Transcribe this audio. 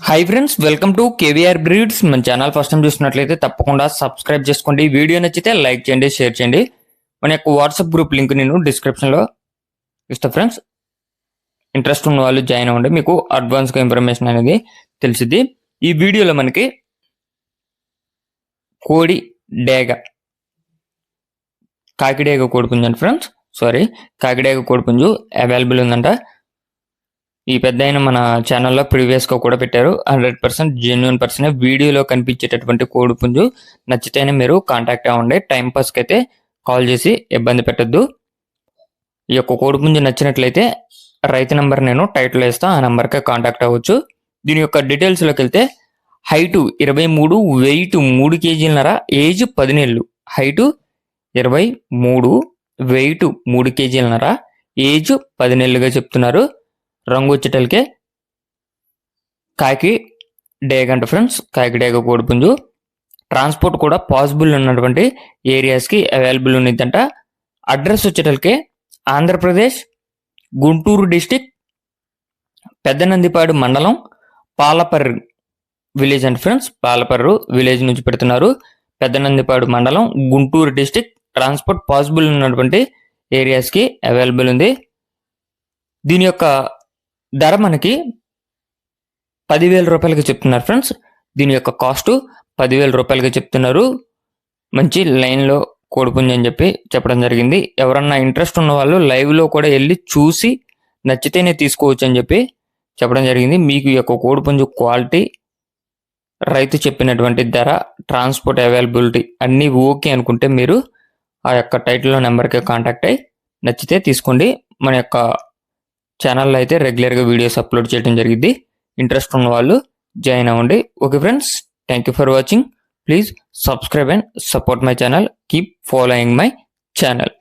Hi friends, welcome to KVR breeds. మన channel first time చూసినట్లయితే తప్పకుండా సబ్స్క్రైబ్ చేసుకోండి. వీడియో నచ్చితే లైక్ చేయండి, షేర్ చేయండి. మన యొక్క వాట్సాప్ గ్రూప్ లింక్ నేను డిస్క్రిప్షన్లో ఇస్తా ఫ్రెండ్స్. ఇంట్రెస్ట్ ఉన్న వాళ్ళు జాయిన్ అవ్వండి, మీకు అడ్వాన్స్గా ఇన్ఫర్మేషన్ అనేది తెలిసిద్ది. ఈ వీడియోలో మనకి కోడి డేగ, కాకిడేగ కోడిపుంజు అండి ఫ్రెండ్స్. కాకిడేగ కోడిపుంజు అవైలబుల్ ఉందంట. ఈ పెద్ద అయిన మన ఛానల్లో ప్రీవియస్గా కూడా పెట్టారు. 100% జెన్యున్ పర్సనే. వీడియోలో కనిపించేటటువంటి కోడిపుంజు నచ్చితేనే మీరు కాంటాక్ట్ అవ్వండి. టైంపాస్కి అయితే కాల్ చేసి ఇబ్బంది పెట్టద్దు. ఈ యొక్క కోడిపుంజు నచ్చినట్లయితే రైతు నెంబర్ నేను టైటిల్ వేస్తాను, ఆ నెంబర్కే కాంటాక్ట్ అవ్వచ్చు. దీని యొక్క డీటెయిల్స్లోకి వెళ్తే హైటు 23, వెయిట్ 3 కేజీలన్నర, ఏజ్ 10 నెలలు. హైటు 23, వెయిట్ 3 కేజీలన్నర, ఏజ్ 10 నెలలుగా చెప్తున్నారు. రంగు వచ్చేటలకే కాకి డేగ అంట ఫ్రెండ్స్, కాకి డేగ కోడిపుంజు. ట్రాన్స్పోర్ట్ కూడా పాసిబుల్ ఉన్నటువంటి ఏరియాస్కి అవైలబుల్ ఉన్నదంట. అడ్రస్ వచ్చేటలకే ఆంధ్రప్రదేశ్, గుంటూరు డిస్టిక్, పెద్దనందిపాడు మండలం, పాలపర్రు విలేజ్ అంట ఫ్రెండ్స్. పాలపర్రు విలేజ్ నుంచి పెడుతున్నారు. పెద్దనందిపాడు మండలం, గుంటూరు డిస్టిక్. ట్రాన్స్పోర్ట్ పాసిబుల్ ఉన్నటువంటి ఏరియాస్కి అవైలబుల్ ఉంది. దీని యొక్క ధర మనకి 10,000 రూపాయలకి చెప్తున్నారు ఫ్రెండ్స్. దీని యొక్క కాస్ట్ 10,000 రూపాయలకి చెప్తున్నారు. మంచి లైన్లో కోడిపుంజు అని చెప్పి చెప్పడం జరిగింది. ఎవరన్నా ఇంట్రెస్ట్ ఉన్న వాళ్ళు లైవ్లో కూడా వెళ్ళి చూసి నచ్చితేనే తీసుకోవచ్చు అని చెప్పి చెప్పడం జరిగింది. మీకు ఈ యొక్క కోడిపుంజు క్వాలిటీ, రైతు చెప్పినటువంటి ధర, ట్రాన్స్పోర్ట్ అవైలబిలిటీ అన్నీ ఓకే అనుకుంటే మీరు ఆ యొక్క టైటిల్లో నెంబర్కి కాంటాక్ట్ అయ్యి నచ్చితే తీసుకోండి. మన యొక్క ఛానల్లో అయితే రెగ్యులర్గా వీడియోస్ అప్లోడ్ చేయడం జరిగింది. ఇంట్రెస్ట్ ఉన్న వాళ్ళు జాయిన్ అవ్వండి. Okay friends, thank you for watching. Please subscribe and support my channel. Keep following my channel.